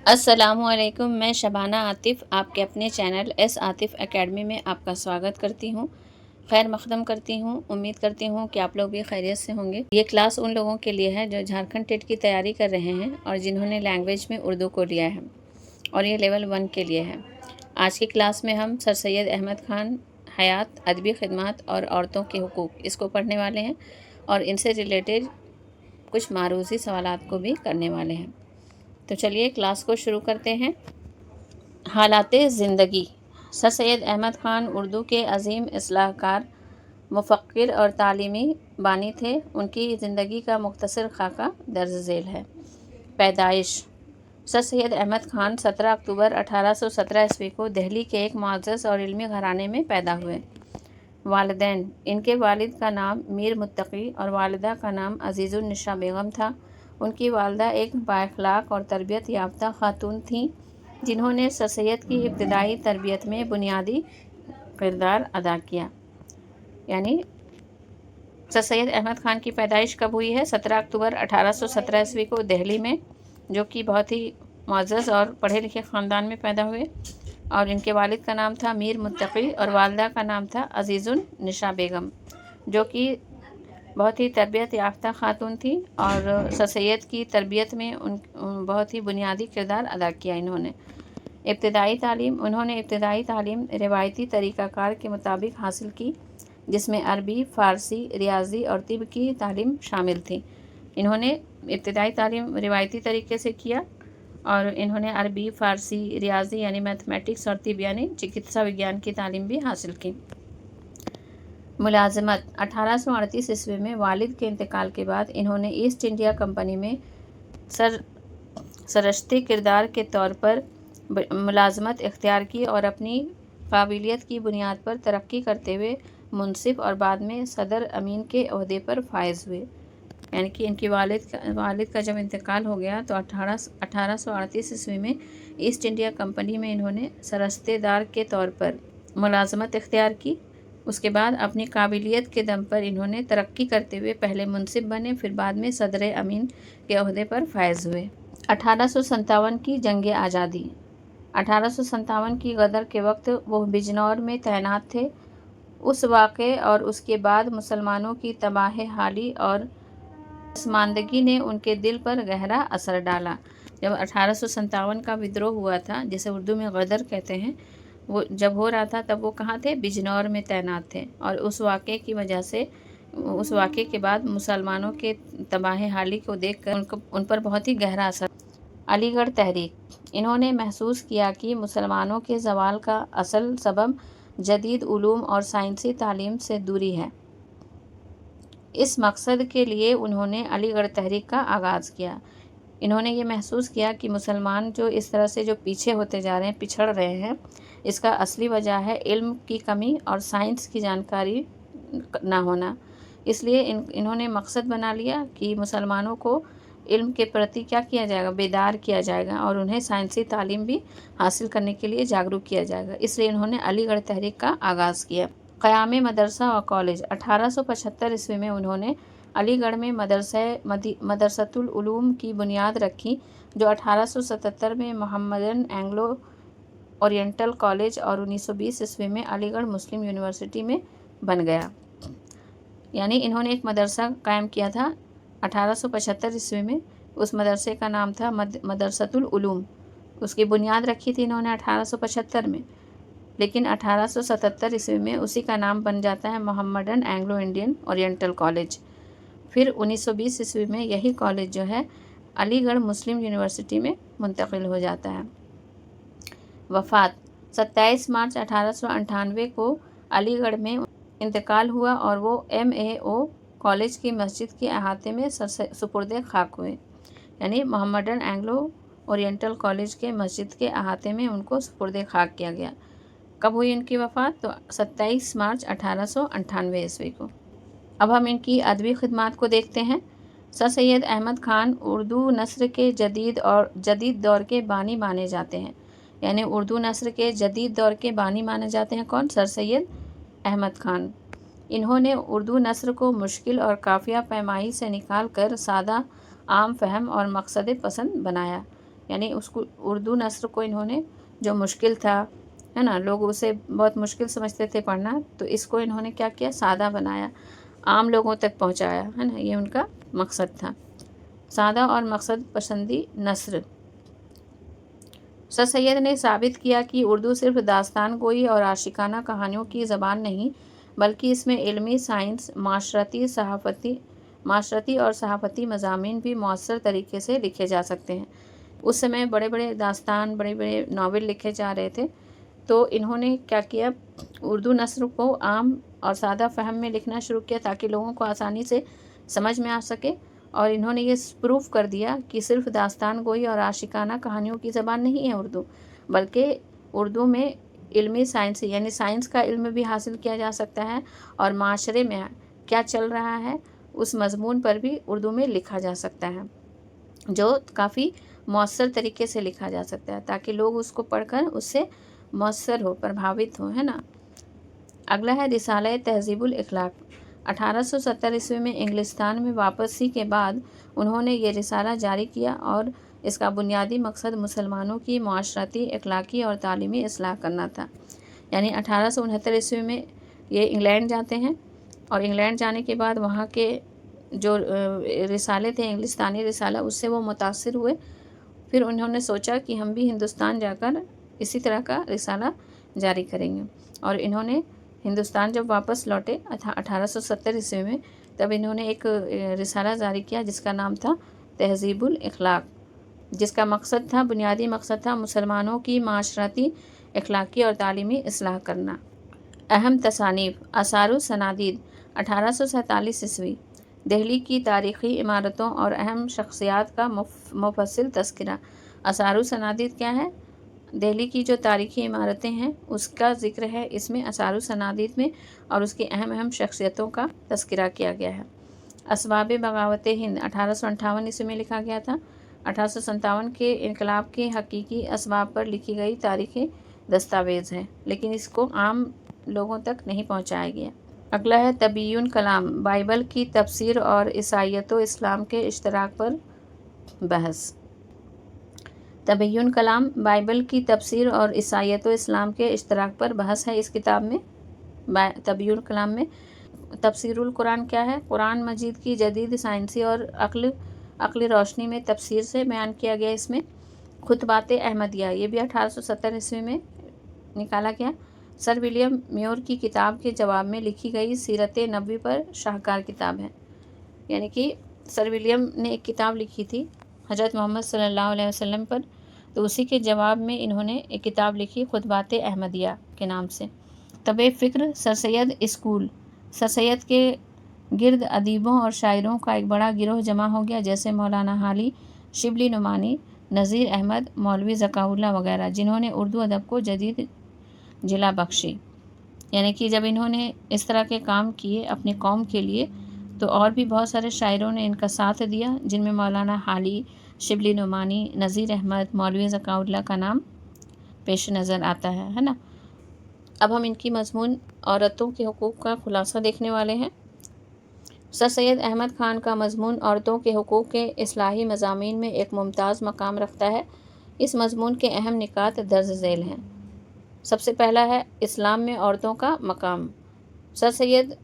السلام علیکم، میں شبانہ عاطف آپ کے اپنے چینل ایس عاطف اکیڈمی میں آپ کا سواگت کرتی ہوں، خیر مقدم کرتی ہوں۔ امید کرتی ہوں کہ آپ لوگ بھی خیریت سے ہوں گے۔ یہ کلاس ان لوگوں کے لیے ہے جو جھارکھنڈ ٹیٹ کی تیاری کر رہے ہیں اور جنہوں نے لینگویج میں اردو کو لیا ہے، اور یہ لیول 1 کے لیے ہے۔ آج کی کلاس میں ہم سر سید احمد خان حیات، ادبی خدمات اور عورتوں کے حقوق اس کو پڑھنے والے ہیں، اور ان سے ریلیٹڈ کچھ معروضی سوالات کو بھی کرنے والے ہیں۔ تو چلیے کلاس کو شروع کرتے ہیں۔ حالات زندگی۔ سر سید احمد خان اردو کے عظیم اصلاح کار، مفکر اور تعلیمی بانی تھے۔ ان کی زندگی کا مختصر خاکہ درج ذیل ہے۔ پیدائش: سر سید احمد خان 17 اکتوبر 1817 کو دہلی کے ایک معزز اور علمی گھرانے میں پیدا ہوئے۔ والدین: ان کے والد کا نام میر متقی اور والدہ کا نام عزیز النساء بیگم تھا۔ ان کی والدہ ایک بااخلاق اور تربیت یافتہ خاتون تھیں، جنہوں نے سر سید کی ابتدائی تربیت میں بنیادی کردار ادا کیا۔ یعنی سر سید احمد خان کی پیدائش کب ہوئی ہے؟ 17 اکتوبر 1817 کو دہلی میں، جو کہ بہت ہی معزز اور پڑھے لکھے خاندان میں پیدا ہوئے، اور ان کے والد کا نام تھا میر متقی اور والدہ کا نام تھا عزیز النساء بیگم، جو کہ بہت ہی تربیت یافتہ خاتون تھی، اور سر سید کی تربیت میں بہت ہی بنیادی کردار ادا کیا انہوں نے۔ انہوں نے ابتدائی تعلیم روایتی طریقہ کار کے مطابق حاصل کی، جس میں عربی، فارسی، ریاضی اور طب کی تعلیم شامل تھی۔ انہوں نے ابتدائی تعلیم روایتی طریقے سے کیا، اور انہوں نے عربی، فارسی، ریاضی یعنی میتھمیٹکس اور طب یعنی چکتسا وگیان کی تعلیم بھی حاصل کی۔ ملازمت: 1838 میں والد کے انتقال کے بعد انہوں نے ایسٹ انڈیا کمپنی میں سرشتے کردار کے طور پر ملازمت اختیار کی، اور اپنی قابلیت کی بنیاد پر ترقی کرتے ہوئے منصف اور بعد میں صدر امین کے عہدے پر فائز ہوئے۔ یعنی کہ ان کی والد کا جب انتقال ہو گیا تو 1838 میں ایسٹ انڈیا کمپنی میں انہوں نے سرشتے دار کے طور پر ملازمت اختیار کی۔ اس کے بعد اپنی قابلیت کے دم پر انہوں نے ترقی کرتے ہوئے پہلے منصف بنے، پھر بعد میں صدر امین کے عہدے پر فائز ہوئے۔ 1857 کی جنگ آزادی: 1857 کی غدر کے وقت وہ بجنور میں تعینات تھے۔ اس واقعے اور اس کے بعد مسلمانوں کی تباہ حالی اور پسماندگی نے ان کے دل پر گہرا اثر ڈالا۔ جب 1857 کا ودروہ ہوا تھا، جسے اردو میں غدر کہتے ہیں، وہ جب ہو رہا تھا تب وہ کہاں تھے؟ بجنور میں تعینات تھے، اور اس واقعے کی وجہ سے، اس واقعے کے بعد مسلمانوں کے تباہ حالی کو دیکھ کر ان پر بہت ہی گہرا اثر۔ علی گڑھ تحریک: انہوں نے محسوس کیا کہ مسلمانوں کے زوال کا اصل سبب جدید علوم اور سائنسی تعلیم سے دوری ہے۔ اس مقصد کے لیے انہوں نے علی گڑھ تحریک کا آغاز کیا۔ انہوں نے یہ محسوس کیا کہ مسلمان جو اس طرح سے جو پیچھے ہوتے جا رہے ہیں، پچھڑ رہے ہیں، اس کا اصلی وجہ ہے علم کی کمی اور سائنس کی جانکاری نہ ہونا۔ اس لیے انہوں نے مقصد بنا لیا کہ مسلمانوں کو علم کے پرتی کیا کیا جائے گا؟ بیدار کیا جائے گا، اور انہیں سائنسی تعلیم بھی حاصل کرنے کے لیے جاگرک کیا جائے گا۔ اس لیے انہوں نے علی گڑھ تحریک کا آغاز کیا۔ قیام مدرسہ و کالج: 1875 میں انہوں نے علی گڑھ میں مدرسۃ العلوم کی بنیاد رکھی، جو 1877 میں محمدن اینگلو اورینٹل کالج اور 1920 میں علی گڑھ مسلم یونیورسٹی میں بن گیا۔ یعنی انہوں نے ایک مدرسہ قائم کیا تھا 1875 میں، اس مدرسے کا نام تھا مدرسۃ العلوم۔ اس کی بنیاد رکھی تھی انہوں نے 1875 میں، لیکن 1877 میں اسی کا نام بن جاتا ہے Mohammedan Anglo Indian oriental college. پھر 1920 میں یہی کالج جو ہے علی گڑھ مسلم یونیورسٹی میں منتقل ہو جاتا ہے۔ وفات: 27 مارچ 1898 کو علی گڑھ میں انتقال ہوا، اور وہ MAO کالج کی مسجد کے احاطے میں سپرد خاک ہوئے۔ یعنی محمدن اینگلو اورینٹل کالج کے مسجد کے احاطے میں ان کو سپرد خاک کیا گیا۔ کب ہوئی ان کی وفات؟ تو 27 مارچ 1898 کو۔ اب ہم ان کی ادبی خدمات کو دیکھتے ہیں۔ سر سید احمد خان اردو نثر کے جدید دور کے بانی مانے جاتے ہیں۔ یعنی اردو نثر کے جدید دور کے بانی مانے جاتے ہیں کون؟ سر سید احمد خان۔ انہوں نے اردو نثر کو مشکل اور قافیہ پیمائی سے نکال کر سادہ، عام فہم اور مقصد پسند بنایا۔ यानी उसको उर्दू नस्र को इन्होंने, जो मुश्किल था, है ना, लोग उसे बहुत मुश्किल समझते थे पढ़ना, तो इसको इन्होंने क्या किया, सादा बनाया, आम लोगों तक पहुंचाया, है ना, ये उनका मकसद था। सादा और मकसद पसंदी नस्र। सर सैयद ने साबित किया कि उर्दू सिर्फ दास्तान गोई और आशिकाना कहानियों की ज़बान नहीं, बल्कि इसमें इल्मी, साइंस, माशरती और सहाफ़ती मज़ामीन भी मौसर तरीके से लिखे जा सकते हैं। उस समय बड़े बड़े दास्तान, बड़े बड़े नावल लिखे जा रहे थे, तो इन्होंने क्या किया, उर्दू नस्र को आम और सादा फ़हम में लिखना शुरू किया ताकि लोगों को आसानी से समझ में आ सके। और इन्होंने ये प्रूफ कर दिया कि सिर्फ दास्तान गोई और आशिकाना कहानियों की ज़बान नहीं है उर्दू, बल्कि उर्दू में इल्मी, साइंस, यानी साइंस का इल्म भी हासिल किया जा सकता है, और माशरे में क्या चल रहा है उस मज़मून पर भी उर्दू में लिखा जा सकता है, जो काफ़ी मौसर तरीके से लिखा जा सकता है, ताकि लोग उसको पढ़कर उससे मौसर हो, प्रभावित हो, है ना। अगला है रिसाला तहज़ीबुल इखलाक। 1870 ईस्वी में इंग्लिस्तान में वापसी के बाद उन्होंने ये रिसाला जारी किया, और इसका बुनियादी मकसद मुसलमानों की माशरती, अखलाकी और तालीमी इस्लाह करना था। यानी 1869 ईस्वी में ये इंग्लैंड जाते हैं, और इंग्लैंड जाने के बाद वहाँ के जो रिसाले थे, इंग्लिस्तानी रिसाला, उससे वो मुतासिर हुए। फिर उन्होंने सोचा कि हम भी हिंदुस्तान जाकर इसी तरह का रिसाला जारी करेंगे, और इन्होंने हिंदुस्तान जब वापस लौटे 1870 ईस्वी में, तब इन्होंने एक रिसाला जारी किया जिसका नाम था तहज़ीबुल इखलाक, जिसका मकसद था, बुनियादी मकसद था, मुसलमानों की माशरती, अखलाकी और तालीमी इस्लाह करना। अहम तसानीफ़। आसारुस सनादीद। 1847 ईस्वी। दिल्ली की तारीख़ी इमारतों और अहम शख्सियात का मुफस्सिल तज़किरा। आसारुस सनादीद क्या है? दिल्ली की जो तारीख़ी इमारतें हैं उसका ज़िक्र है इसमें, आसारुस सनादीद में, और उसकी अहम अहम शख्सियतों का तज़किरा किया गया है। असबाब बगावत हिंद 1858 ईस्वी में लिखा गया था। 1857 के इनकलाब के हकीकी असबाब पर लिखी गई तारीख़ी दस्तावेज़ है, लेकिन इसको आम लोगों तक नहीं पहुँचाया गया। अगला है तबय्युन कलाम। बाइबल की तफसीर और ईसाईयत व इस्लाम के इश्तराक पर बहस। तबय्युन कलाम बाइबल की तफसीर और ईसाईयत व इस्लाम के इश्तराक पर बहस है इस किताब में। तबय्युन कलाम में तफसीरुल कुरान क्या है? कुरान मजीद की जदीद साइंसी और अक्ली रोशनी में तफसीर से बयान किया गया। इसमें खुतबात अहमदिया, ये भी 1870 ईस्वी में निकाला गया। सर विलियम म्योर की किताब के जवाब में लिखी गई सीरत नबवी पर शाहकार किताब है। यानी कि सर विलियम ने एक किताब लिखी थी हज़रत मोहम्मद सल्लल्लाहु अलैहि वसल्लम पर, तो उसी के जवाब में इन्होंने एक किताब लिखी खुतबात अहमदिया के नाम से। तबे फ़िक्र sir Syed school. Sir Syed के गिर्द अदीबों और शायरों का एक बड़ा गिरोह जमा हो गया, जैसे मौलाना हाली, शिबली नुमानी, नज़ीर अहमद, मौलवी ज़काउल्लाह वगैरह, जिन्होंने उर्दू अदब को जदीद जिला बख्शी। यानी कि जब इन्होंने इस तरह के काम किए अपनी कौम के लिए, तो और भी बहुत सारे शायरों ने इनका साथ दिया, जिनमें मौलाना हाली, शिबली नुमानी, नज़ीर अहमद, मौलवी ज़काउल्लाह का नाम पेश नज़र आता है ना। अब हम इनकी मज़मून औरतों के हुकूक़ का खुलासा देखने वाले हैं। सर सैयद अहमद ख़ान का मज़मून औरतों के हुकूक़ के इस्लाही मज़ामीन में एक मुमताज़ मकाम रखता है। इस मज़मून के अहम निकात दर्ज झेल हैं। सबसे पहला है इस्लाम में औरतों का मकाम। सर सैयद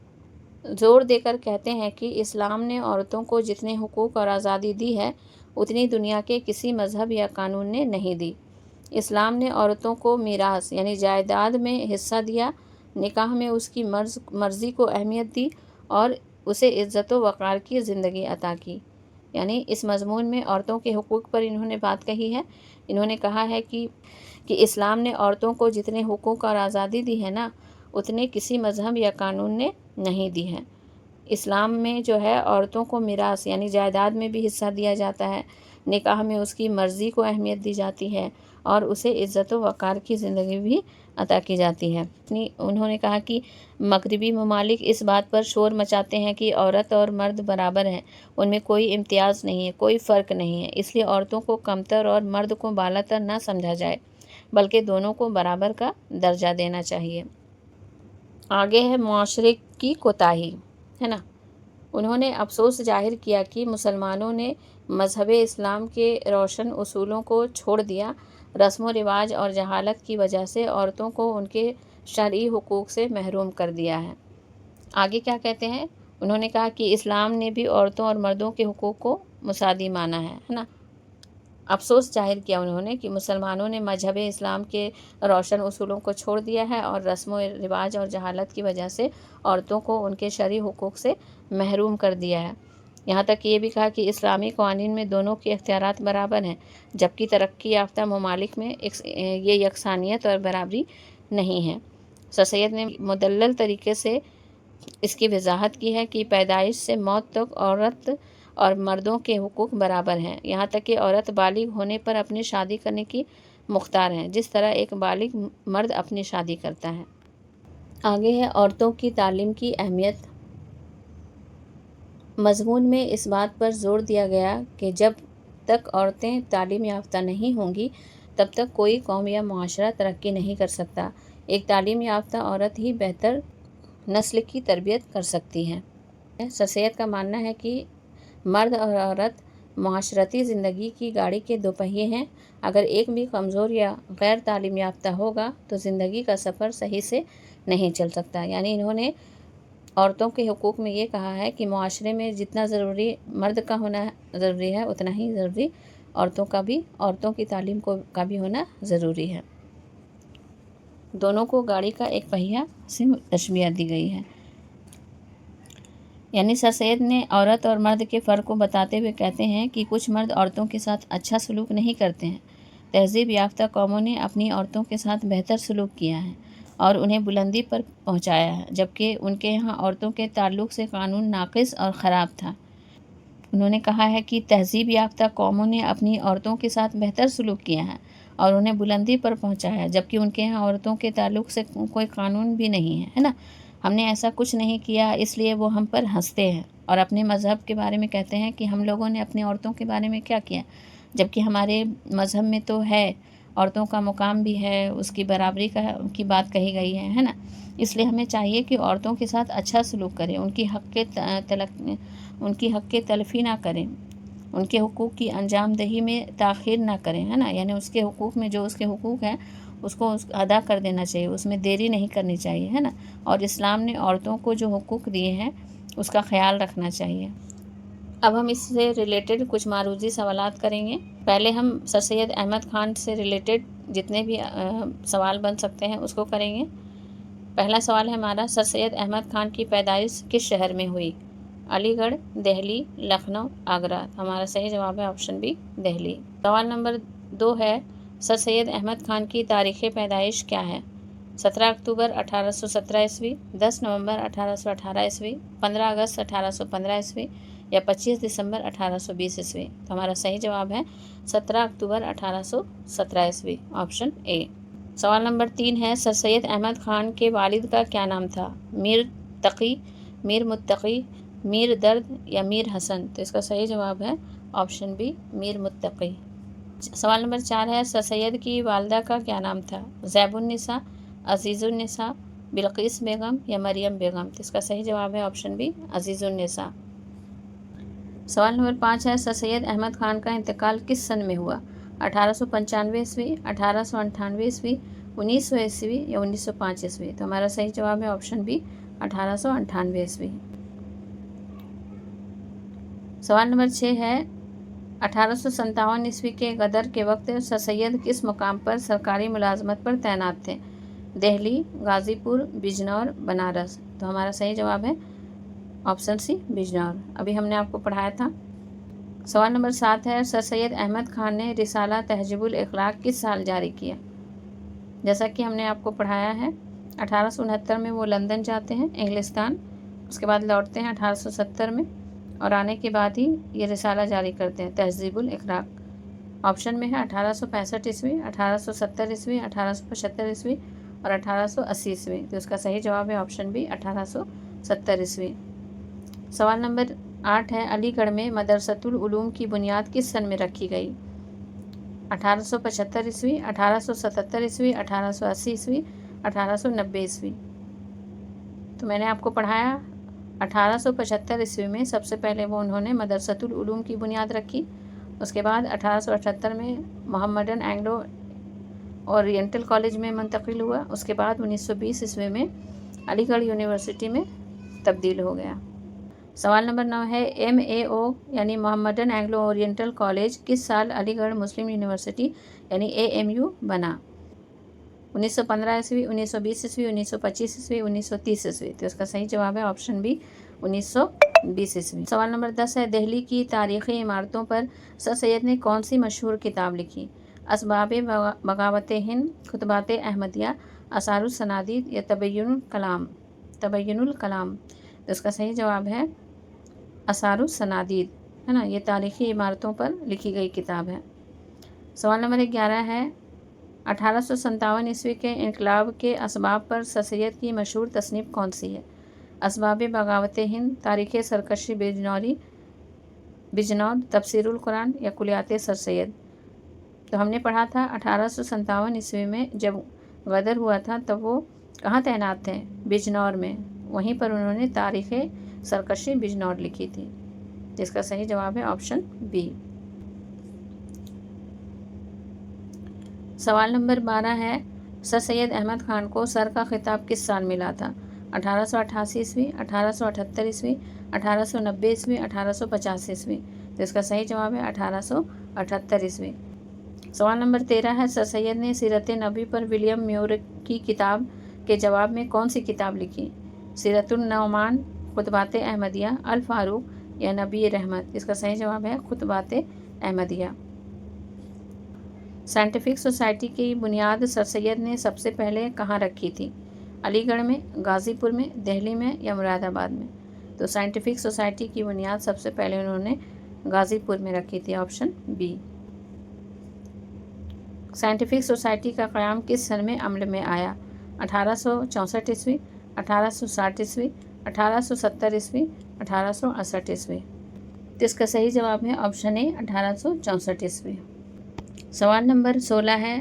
ज़ोर देकर कहते हैं कि इस्लाम ने औरतों को जितने हुकूक़ और आज़ादी दी है, उतनी दुनिया के किसी मज़हब या कानून ने नहीं दी। इस्लाम ने औरतों को मीरास यानी जायदाद में हिस्सा दिया, निकाह में उसकी मर्ज़ी को अहमियत दी, और उसे इज़्ज़त व वक़ार की ज़िंदगी अता की। यानी इस मज़मून में औरतों के हुकूक़ पर इन्होंने बात कही है। इन्होंने कहा है कि इस्लाम ने औरतों को जितने हुकूक़ और आज़ादी दी है ना, उतने किसी मज़हब या कानून ने नहीं दी है। इस्लाम में जो है औरतों को मीरास यानी जायदाद में भी हिस्सा दिया जाता है, निकाह में उसकी मर्ज़ी को अहमियत दी जाती है, और उसे इज़्ज़त व वक़ार की ज़िंदगी भी अता की जाती है। उन्होंने कहा कि मगरिबी ममालिक इस बात पर शोर मचाते हैं कि औरत और मर्द बराबर हैं, उनमें कोई इम्तियाज़ नहीं है, कोई फ़र्क नहीं है, इसलिए औरतों को कमतर और मर्द को बालातर ना समझा जाए, बल्कि दोनों को बराबर का दर्जा देना चाहिए। आगे है मुआशरे की कोताही, है ना। उन्होंने अफसोस जाहिर किया कि मुसलमानों ने مذہب اسلام کے روشن اصولوں کو چھوڑ دیا، رسم و رواج اور جہالت کی وجہ سے عورتوں کو ان کے شرعی حقوق سے محروم کر دیا ہے۔ آگے کیا کہتے ہیں؟ انہوں نے کہا کہ اسلام نے بھی عورتوں اور مردوں کے حقوق کو مساوی مانا ہے نا۔ افسوس ظاہر کیا انہوں نے کہ مسلمانوں نے مذہب اسلام کے روشن اصولوں کو چھوڑ دیا ہے اور رسم و رواج اور جہالت کی وجہ سے عورتوں کو ان کے شرعی حقوق سے محروم کر دیا ہے۔ یہاں تک کہ یہ بھی کہا کہ اسلامی قوانین میں دونوں کے اختیارات برابر ہیں، جبکہ ترقی یافتہ ممالک میں یہ یکسانیت اور برابری نہیں ہے۔ سر سید نے مدلل طریقے سے اس کی وضاحت کی ہے کہ پیدائش سے موت تک عورت اور مردوں کے حقوق برابر ہیں، یہاں تک کہ عورت بالغ ہونے پر اپنی شادی کرنے کی مختار ہے، جس طرح ایک بالغ مرد اپنی شادی کرتا ہے۔ آگے ہے عورتوں کی تعلیم کی اہمیت۔ مضمون میں اس بات پر زور دیا گیا کہ جب تک عورتیں تعلیم یافتہ نہیں ہوں گی تب تک کوئی قوم یا معاشرہ ترقی نہیں کر سکتا۔ ایک تعلیم یافتہ عورت ہی بہتر نسل کی تربیت کر سکتی ہے۔ سر سید کا ماننا ہے کہ مرد اور عورت معاشرتی زندگی کی گاڑی کے دو پہیے ہیں، اگر ایک بھی کمزور یا غیر تعلیم یافتہ ہوگا تو زندگی کا سفر صحیح سے نہیں چل سکتا۔ یعنی انہوں نے عورتوں کے حقوق میں یہ کہا ہے کہ معاشرے میں جتنا ضروری مرد کا ہونا ضروری ہے اتنا ہی ضروری عورتوں کی تعلیم کا بھی ہونا ضروری ہے۔ دونوں کو گاڑی کا ایک پہیہ سے تشبیہ دی گئی ہے۔ یعنی سر سید نے عورت اور مرد کے فرق کو بتاتے ہوئے کہتے ہیں کہ کچھ مرد عورتوں کے ساتھ اچھا سلوک نہیں کرتے ہیں۔ تہذیب یافتہ قوموں نے اپنی عورتوں کے ساتھ بہتر سلوک کیا ہے اور انہیں بلندی پر پہنچایا ہے، جبکہ ان کے یہاں عورتوں کے تعلق سے قانون ناقص اور خراب تھا۔ انہوں نے کہا ہے کہ تہذیب یافتہ قوموں نے اپنی عورتوں کے ساتھ بہتر سلوک کیا ہے اور انہیں بلندی پر پہنچایا ہے، جبکہ ان کے یہاں عورتوں کے تعلق سے کوئی قانون بھی نہیں ہے نا۔ ہم نے ایسا کچھ نہیں کیا اس لیے وہ ہم پر ہنستے ہیں، اور اپنے مذہب کے بارے میں کہتے ہیں کہ ہم لوگوں نے اپنی عورتوں کے بارے میں کیا کیا، جبکہ ہمارے مذہب میں تو ہے، عورتوں کا مقام بھی ہے، اس کی برابری کی بات کہی گئی ہے نا۔ اس لیے ہمیں چاہیے کہ عورتوں کے ساتھ اچھا سلوک کریں، ان کی حق تلفی نہ کریں، ان کے حقوق کی انجام دہی میں تاخیر نہ کریں، ہے نا۔ یعنی اس کے حقوق میں جو اس کے حقوق ہیں اس کو ادا کر دینا چاہیے، اس میں دیری نہیں کرنی چاہیے، ہے نا۔ اور اسلام نے عورتوں کو جو حقوق دیے ہیں اس کا خیال رکھنا چاہیے۔ اب ہم اس سے ریلیٹڈ کچھ معروضی سوالات کریں گے۔ پہلے ہم سر سید احمد خان سے ریلیٹڈ جتنے بھی سوال بن سکتے ہیں اس کو کریں گے۔ پہلا سوال ہے ہمارا، سر سید احمد خان کی پیدائش کس شہر میں ہوئی؟ علی گڑھ، دہلی، لکھنؤ، آگرہ۔ ہمارا صحیح جواب ہے آپشن بی، دہلی۔ سوال نمبر 2 ہے، سر سید احمد خان کی تاریخ پیدائش کیا ہے؟ 17 اکتوبر 1817 عیسوی، 10 نومبر 1818 عیسوی، 15 اگست 1815 عیسوی یا 25 دسمبر 1820 عیسوی۔ تو ہمارا صحیح جواب ہے 17 اکتوبر 1817 عیسوی، آپشن اے۔ سوال نمبر 3 ہے، سر سید احمد خان کے والد کا کیا نام تھا؟ میر تقی، میر متقی، میر درد یا میر حسن؟ تو اس کا صحیح جواب ہے آپشن بی، میر متقی۔ سوال نمبر 4 ہے، سر سید کی والدہ کا کیا نام تھا؟ زیب النساء، عزیز النساء، بلقیس بیگم یا مریم بیگم؟ تو اس کا صحیح جواب ہے آپشن بی، عزیز النساء۔ سوال نمبر 5 ہے، سر سید احمد خان کا انتقال کس سن میں ہوا؟ 1895 عیسوی، 1898 عیسوی، 1900 عیسوی یا 1905 عیسوی؟ تو ہمارا صحیح جواب ہے آپشن بی، 1898 عیسوی۔ سوال نمبر 6 ہے، 1857 عیسوی کے غدر کے وقت سر سید کس مقام پر سرکاری ملازمت پر تعینات تھے؟ دہلی، غازی پور، بجنور، بنارس؟ تو ہمارا صحیح جواب ہے آپشن سی، بجنور۔ ابھی ہم نے آپ کو پڑھایا تھا۔ سوال نمبر 7 ہے، سر سید احمد خان نے رسالہ تہذیب الاخلاق کس سال جاری کیا؟ جیسا کہ ہم نے آپ کو پڑھایا ہے 1869 میں وہ لندن جاتے ہیں، انگلستان، اس کے بعد لوٹتے ہیں 1870 میں، اور آنے کے بعد ہی یہ رسالہ جاری کرتے ہیں تہذیب الاخلاق۔ آپشن میں ہے 1865 عیسوی، 1870 عیسوی، 1875 عیسوی اور 1880 عیسوی۔ تو اس کا صحیح جواب ہے آپشن بی، 1870 عیسوی۔ سوال نمبر 8 ہے، علی گڑھ میں مدرسۃ العلوم کی بنیاد کس سن میں رکھی گئی؟ 1875 عیسوی، 1877 عیسوی، 1880 عیسوی، 1890 عیسوی؟ تو میں نے آپ کو پڑھایا 1875 ईस्वी में सबसे पहले उन्होंने मदरसतुल उलूम की बुनियाद रखी। उसके बाद 1878 में मोहम्मदन एंग्लो ओरिएंटल कॉलेज में मुंतकिल हुआ। उसके बाद 1920 ईस्वी में अलीगढ़ यूनिवर्सिटी में तब्दील हो गया। सवाल नंबर 9 है MAO यानी मोहम्मदन एंग्लो ओरिएंटल कॉलेज किस साल अलीगढ़ मुस्लिम यूनिवर्सिटी यानी AMU बना? 1915 ईस्वी, 1920 ईस्वी, 1925 ईस्वी, 1930 ईस्वी। तो इसका सही जवाब है ऑप्शन बी 1920 ईस्वी। सवाल नंबर 10 है दिल्ली की तारीख़ी इमारतों पर सर सैयद ने कौन सी मशहूर किताब लिखी? असबाब बगावत हिंद, खुतबात अहमदिया, असारुस सनादीद या तबय्युनुल कलाम। तो इसका सही जवाब है असारुस सनादीद, है ना। ये तारीख़ी इमारतों पर लिखी गई किताब है। सवाल नंबर 11 है 1857 ईस्वी के इनकलाब के असबाब पर सर सैयद की मशहूर तसनीफ़ कौन सी है? असबाब बगावत हिंद, तारीख़ सरकशी बिजनौर, तफसीरुल कुरान या कुलियात सर सैयद। तो हमने पढ़ा था 1857 ईस्वी में जब गदर हुआ था तब वो कहाँ तैनात थे? बिजनौर में। वहीं पर उन्होंने तारीख़ सरकशी बिजनौर लिखी थी। जिसका सही जवाब है ऑप्शन बी। सवाल नंबर 12 है सर सैयद अहमद ख़ान को सर का खिताब किस साल मिला था? 1888 ईस्वी, 1878 ईस्वी, 1890 ईस्वी, 1885 ईस्वी। तो इसका सही जवाब है 1878 ईस्वी। सवाल नंबर 13 है सर सैयद ने सीरत नबी पर विलियम म्यूर की किताब के जवाब में कौन सी किताब लिखी? सीरतुन नौमान, खुतबात अहमदिया, अल फारूक या नबी रहमत। इसका सही जवाब है खुतबात अहमदिया। साइंटिफिक सोसाइटी की बुनियाद सर सैयद ने सबसे पहले कहाँ रखी थी? अलीगढ़ में, गाज़ीपुर में, दिल्ली में या मुरादाबाद में? तो साइंटिफिक सोसाइटी की बुनियाद सबसे पहले उन्होंने गाज़ीपुर में रखी थी, ऑप्शन बी। साइंटिफिक सोसाइटी का क़याम किस सन में अमल में आया? 1864 ईस्वी, 1860 ईस्वी, 1870 ईस्वी, 1868 ईस्वी। तो इसका सही जवाब है ऑप्शन ए 1864 ईस्वी। सवाल नंबर 16 है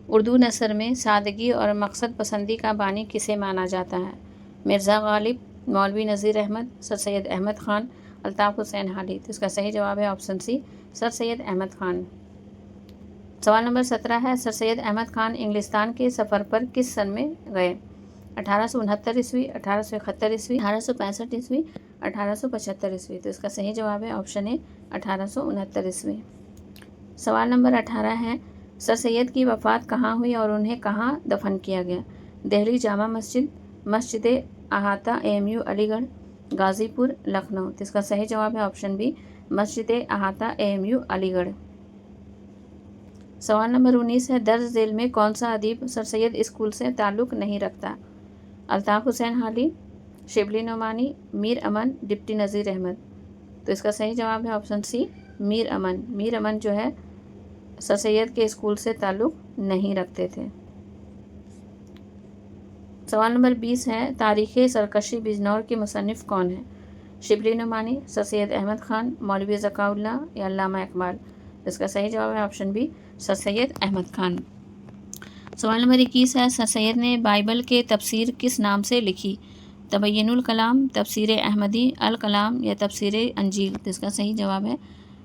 उर्दू नसर में सादगी और मकसद पसंदी का बानी किसे माना जाता है? मिर्ज़ा गालिब, मौलवी नज़ीर अहमद, सर सैयद अहमद ख़ान, अल्ताफ़ हुसैन हाली। तो इसका सही जवाब है option C sir Syed Ahmad Khan. सवाल नंबर 17 है सर सैयद अहमद ख़ान इंग्लिस्तान के सफ़र पर किस सन में गए? 1869 ईस्वी, 1871 ईस्वी, 1865 ईस्वी, 1875 ईस्वी। तो इसका सही जवाब है ऑप्शन ए 1869 ईस्वी। सवाल नंबर 18 है सर सैयद की वफ़ात कहाँ हुई और उन्हें कहाँ दफन किया गया? दिल्ली जामा मस्जिद, मस्जिद अहाता AMU अलीगढ़, गाज़ीपुर, लखनऊ। तो इसका सही जवाब है ऑप्शन बी मस्जिद अहाता AMU अलीगढ़। सवाल नंबर 19 है दर्ज झेल में कौन सा अदीब सर सैयद स्कूल से ताल्लुक़ नहीं रखता? अल्ताफ़ हुसैन हाली, शिबली नोमानी, मीर अमन, डिप्टी नज़ीर अहमद। तो इसका सही जवाब है ऑप्शन सी मीर अमन। मीर अमन जो है सर सैयद के स्कूल से ताल्लुक़ नहीं रखते थे। सवाल नंबर 20 है तारीख़ सरकशी बिजनौर के मुसन्निफ़ कौन है? शिबली नोमानी, सर सैयद अहमद ख़ान, मौलवी ज़काउल्लाह या अल्लामा इकबाल। इसका सही जवाब है option B sir Syed Ahmad Khan. सवाल नंबर 21 है सर सैयद ने बाइबल के तफसीर किस नाम से लिखी? तबय्युनुल कलाम, तफसीर अहमदी, अल कलाम या तफसीर अंजील। तो इसका सही जवाब है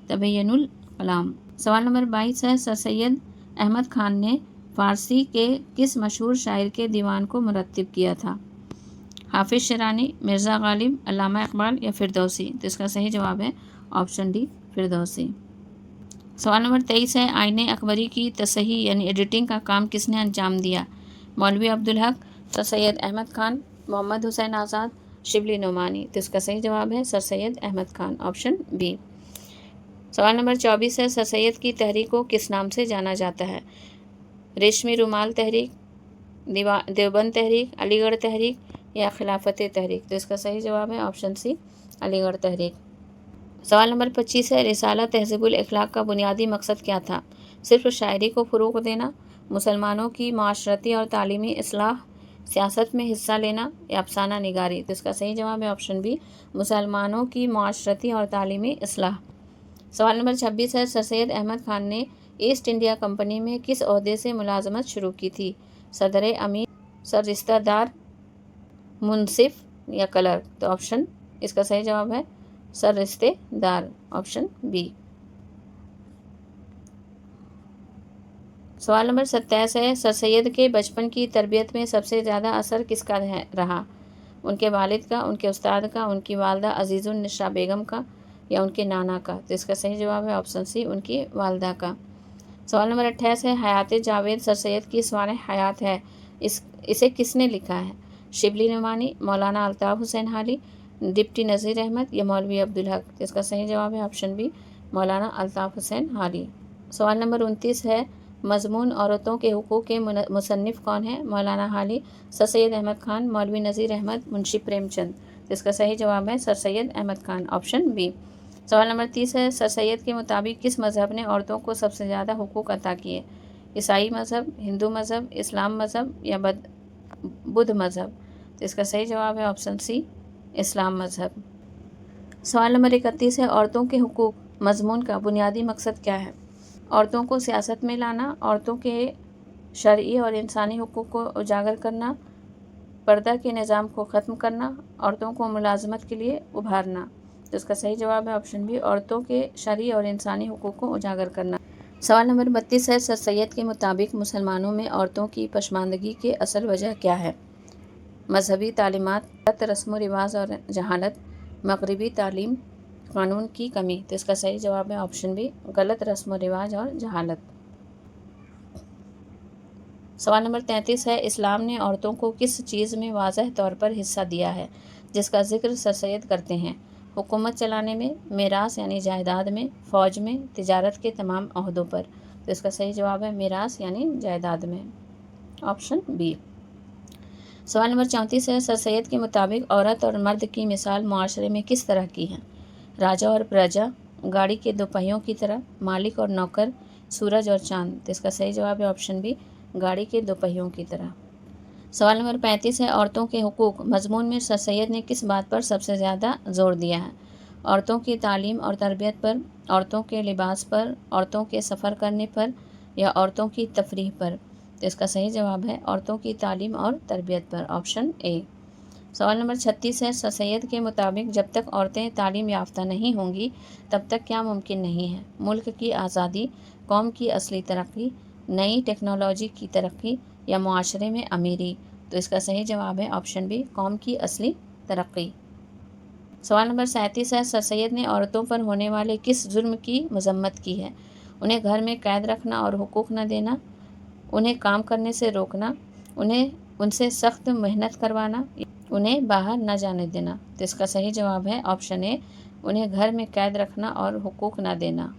तबय्युनुल कलाम। सवाल नंबर 22 है सर सैयद अहमद ख़ान ने फ़ारसी के किस मशहूर शायर के दीवान को मुरत्तिब किया था? हाफिज़ शिरानी, मिर्ज़ा गालिब, अल्लामा इकबाल या फिरदौसी। तो इसका सही जवाब है ऑप्शन डी फिरदौसी। सवाल नंबर 23 है आईने अकबरी की तसही यानी एडिटिंग का काम किसने अंजाम दिया? मौलवी अब्दुल हक, सर सैयद अहमद ख़ान, मोहम्मद हुसैन आज़ाद, शिबली नोमानी। तो इसका सही जवाब है sir Syed Ahmad Khan, option B. सवाल नंबर 24 है सर सैयद की तहरीक को किस नाम से जाना जाता है? रेशमी रुमाल तहरीक, देवबंद तहरीक, अलीगढ़ तहरीक या खिलाफत तहरीक। तो इसका सही जवाब है ऑप्शन सी अलीगढ़ तहरीक। सवाल नंबर 25 है रिसाला तहज़ीबुल अखलाक का बुनियादी मकसद क्या था? सिर्फ शायरी को फ़रोग़ देना, मुसलमानों की माशरती और तालीमी इस्लाह, सियासत में हिस्सा लेना या अफसाना निगारी। तो इसका सही जवाब है ऑप्शन बी मुसलमानों की माशरती और तालीमी इस्लाह। सवाल नंबर 26 है सर सैयद अहमद ख़ान ने ईस्ट इंडिया कंपनी में किस ओहदे से मुलाजमत शुरू की थी? सदर अमीर, सर रिश्तेदार, मुंसिफ या क्लर्क। तो ऑप्शन इसका सही जवाब है सर रिश्तेदार, ऑप्शन बी। सवाल नंबर 27 है, सर सैयद के बचपन की तरबियत में सबसे ज़्यादा असर किसका रहा? उनके वालिद का, उनके उस्ताद का, उनकी वालदा अजीज़ुन निशा बेगम का या उनके नाना का? तो इसका सही जवाब है ऑप्शन सी, उनकी वालदा का। सवाल नंबर 28 है, हयात जावेद सर सैयद की स्वान हयात है, इसे किसने लिखा है? शिबली नुमानी, मौलाना अल्ताफ़ हुसैन हाली, डिप्टी नज़ीर अहमद या मौलवी अब्दुल हक? तो इसका सही जवाब है ऑप्शन बी, मौलाना अल्ताफ़ हुसैन हाली। सवाल नंबर 29 है, मज़मून औरतों के हुकूक़ के मुसन्निफ़ कौन है? मौलाना हाली, सर सैयद अहमद ख़ान, मौलवी नज़ीर अहमद, मुंशी प्रेमचंद? तो इसका सही जवाब है sir Syed Ahmad Khan, option B. सवाल नंबर 30 है, सर सैयद के मुताबिक किस मज़हब ने औरतों को सबसे ज़्यादा हुकूक़ अता किए? ईसाई मज़हब, हिंदू मज़हब, इस्लाम मज़हब या बुद्ध मज़हब? तो इसका सही जवाब है ऑप्शन सी, इस्लाम मज़हब। सवाल नंबर 31 है, औरतों के हुकूक़ मज़मून का बुनियादी मकसद क्या है? औरतों को सियासत में लाना, औरतों के शरई और इंसानी हुकूक़ को उजागर करना, पर्दा के निज़ाम को ख़त्म करना, औरतों को मुलाजमत के लिए उभारना? तो इसका सही जवाब है ऑप्शन बी, औरतों के शरई और इंसानी हुकूक़ को उजागर करना। सवाल नंबर 32 है, सर सैयद के मुताबिक मुसलमानों में औरतों की पसमानदगी की असल वजह क्या है? मजहबी तालीमात, गलत रस्म व रिवाज और जहालत, मगरबी तालीम, कानून की कमी? तो इसका सही जवाब है ऑप्शन बी, गलत रस्म व रिवाज और जहालत। सवाल नंबर 33 है, इस्लाम ने औरतों को किस चीज़ में वाज़ह तौर पर हिस्सा दिया है जिसका जिक्र सर सैयद करते हैं? हुकूमत चलाने में, मीरास यानी जायदाद में, फ़ौज में, तिजारत के तमाम अहदों पर? तो इसका सही जवाब है मीरास यानी जायदाद में, ऑप्शन बी। सवाल नंबर 34 है, सर सैयद के मुताबिक औरत और मर्द की मिसाल मुआशरे में किस तरह की है? राजा और प्रजा, गाड़ी के दो पहियों की तरह, मालिक और नौकर, सूरज और चाँद? तो इसका सही जवाब है ऑप्शन बी, गाड़ी के दो पहियों की तरह। सवाल नंबर 35 है, औरतों के हुकूक़ मज़मून में सर सैयद ने किस बात पर सबसे ज़्यादा ज़ोर दिया है? औरतों की तालीम और तरबियत पर, औरतों के लिबास पर, औरतों के सफ़र करने पर या औरतों की तफरीह पर? तो इसका सही जवाब है औरतों की तालीम और तरबियत पर, ऑप्शन ए। सवाल नंबर 36 है, सर सैयद के मुताबिक जब तक औरतें तालीम याफ्ता नहीं होंगी तब तक क्या मुमकिन नहीं है? मुल्क की आज़ादी, कौम की असली तरक्की, नई टेक्नोलॉजी की तरक्की या मुआशरे में अमीरी? तो इसका सही जवाब है ऑप्शन बी, कौम की असली तरक्की। सवाल नंबर 37 है, सर सैयद ने औरतों पर होने वाले किस जुर्म की मजम्मत की है? उन्हें घर में कैद रखना और हुकूक न देना, उन्हें काम करने से रोकना, उनसे सख्त मेहनत करवाना, उन्हें बाहर न जाने देना? तो इसका सही जवाब है ऑप्शन ए, उन्हें घर में कैद रखना और हुकूक न देना।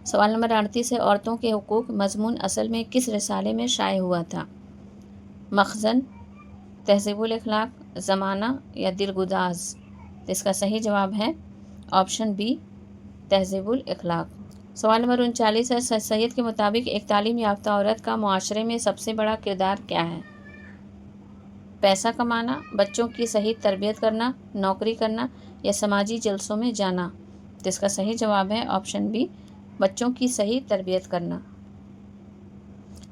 सवाल नंबर 38 है, औरतों के हुकूक मज़मून असल में किस रिसाले में शाये हुआ था? मखज़न, तहज़ीबुल अखलाक, ज़माना या दिलगुदाज़? तो इसका सही जवाब है ऑप्शन बी, तहज़ीबुल अखलाक। सवाल नंबर 39 है, सर सैयद के मुताबिक एक तालीम याफ्ता औरत का मुआशरे में सबसे बड़ा किरदार क्या है? पैसा कमाना, बच्चों की सही तरबियत करना, नौकरी करना या समाजी जलसों में जाना? तो इसका सही जवाब है ऑप्शन बी, बच्चों की सही तरबियत करना।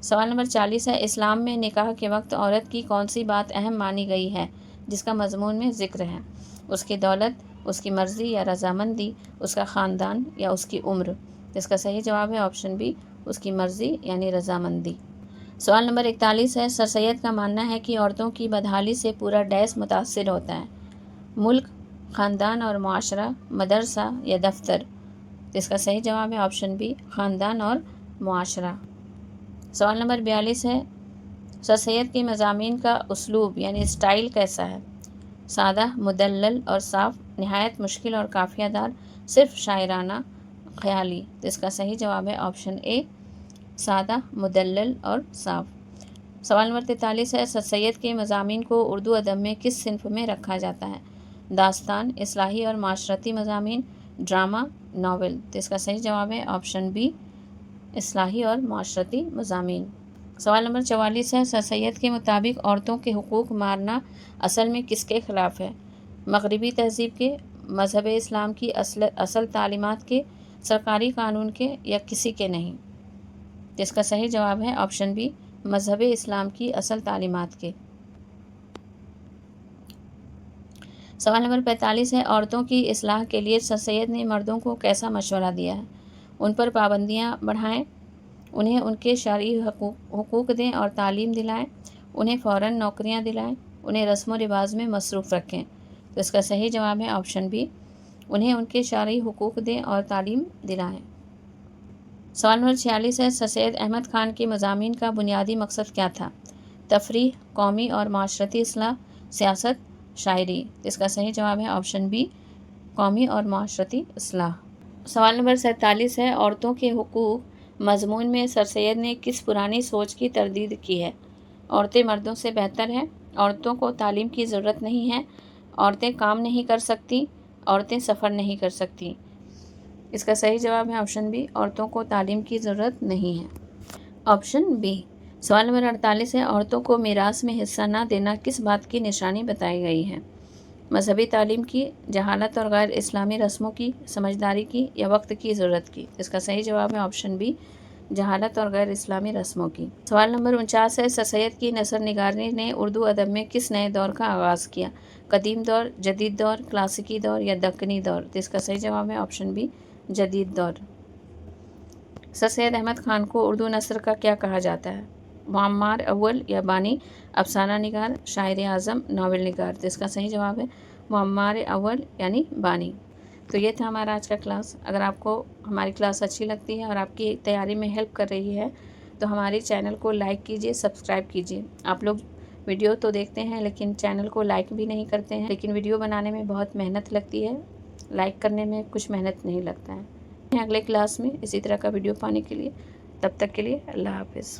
सवाल नंबर 40 है, इस्लाम में निकाह के वक्त औरत की कौन सी बात अहम मानी गई है जिसका मज़मून में ज़िक्र है? उसकी दौलत, उसकी मर्ज़ी या रजामंदी, उसका ख़ानदान या उसकी उम्र? इसका सही जवाब है ऑप्शन बी, उसकी मर्ज़ी यानी रजामंदी। सवाल नंबर 41 है, सर सैयद का मानना है कि औरतों की बदहाली से पूरा डैश मुतासिर होता है? मुल्क, ख़ानदान और मुआशरा, मदरसा या दफ्तर? इसका सही जवाब है ऑप्शन बी, ख़ानदान और मुआशरा। सवाल नंबर 42 है, सर सैयद के मज़ामीन का उसलूब यानी स्टाइल कैसा है? सादा, मुदल्लल और साफ़, नहायत मुश्किल और काफ़ियादार, सिर्फ शायराना, ख़याली? तो इसका सही जवाब है ऑप्शन ए, सादा, मुदल्लल और साफ़। सवाल नंबर 43 है, सर सैयद के मज़ामीन को उर्दू अदब में किस सिन्फ में रखा जाता है? दास्तान, इस्लाही और माशरती मज़ामीन, ड्रामा, नावल? तो इसका सही जवाब है ऑप्शन बी, इस्लाही और माशरती मज़ामीन। सवाल नंबर 44 है, सर सैयद के मुताबिक औरतों के हुकूक मारना असल में किसके ख़िलाफ़ है? मगरबी तहज़ीब के, मज़हब इस्लाम की असल तालीमात के, सरकारी कानून के या किसी के नहीं? जिसका सही जवाब है ऑप्शन बी, मज़हब इस्लाम की असल तालीमात के। सवाल नंबर 45 है, औरतों की इस्लाह के लिए सर सैयद ने मर्दों को कैसा मशवरा दिया है? उन पर पाबंदियाँ बढ़ाएं, उन्हें उनके शरई हुकूक दें और तालीम दिलाएं, उन्हें फ़ौरन नौकरियां दिलाएं, उन्हें रस्म व रिवाज में मसरूफ़ रखें। तो इसका सही जवाब है ऑप्शन बी, उन्हें उनके शरई हुकूक दें और तालीम दिलाएं। सवाल नंबर 46 है, सर सैयद अहमद ख़ान के मज़ामीन का बुनियादी मकसद क्या था? तफरीह, कौमी और माशरती इस्लाह, सियासत, शायरी। इसका सही जवाब है ऑप्शन बी, कौमी और माशरती इस्लाह। सवाल नंबर 47 है, औरतों के हुकूक मज़मून में सर सैयद ने किस पुरानी सोच की तरदीद की है? औरतें मर्दों से बेहतर हैं, औरतों को तालीम की ज़रूरत नहीं है, औरतें काम नहीं कर सकती, औरतें सफ़र नहीं कर सकती। इसका सही जवाब है ऑप्शन बी, औरतों को तालीम की ज़रूरत नहीं है। Option B. सवाल नंबर 48 है, औरतों को मीरास में हिस्सा न देना किस बात की निशानी बताई गई है? मजहबी तालीम की, जहालत और गैर इस्लामी रस्मों की, समझदारी की या वक्त की ज़रूरत की। इसका सही जवाब है ऑप्शन बी, जहालत और गैर इस्लामी रस्मों की। सवाल नंबर 49 है, सर सैयद की नसर निगारी ने उर्दू अदब में किस नए दौर का आगाज़ किया? कदीम दौर, जदीद दौर, क्लासिकी दौर या दक्कनी दौर। तो इसका सही जवाब है ऑप्शन बी, जदीद दौर। सर सैयद अहमद ख़ान को उर्दू नसर का क्या कहा जाता है? मुअम्मार अव्वल या बानी, अफसाना निगार, शायर आज़म, नावल निगार। तो इसका सही जवाब है मुअम्मार अव्वल यानी बानी। तो ये था हमारा आज का क्लास। अगर आपको हमारी क्लास अच्छी लगती है और आपकी तैयारी में हेल्प कर रही है तो हमारे चैनल को लाइक कीजिए, सब्सक्राइब कीजिए। आप लोग वीडियो तो देखते हैं लेकिन चैनल को लाइक भी नहीं करते हैं, लेकिन वीडियो बनाने में बहुत मेहनत लगती है, लाइक करने में कुछ मेहनत नहीं लगता है। अगले क्लास में इसी तरह का वीडियो पाने के लिए, तब तक के लिए अल्लाह हाफ़िज़।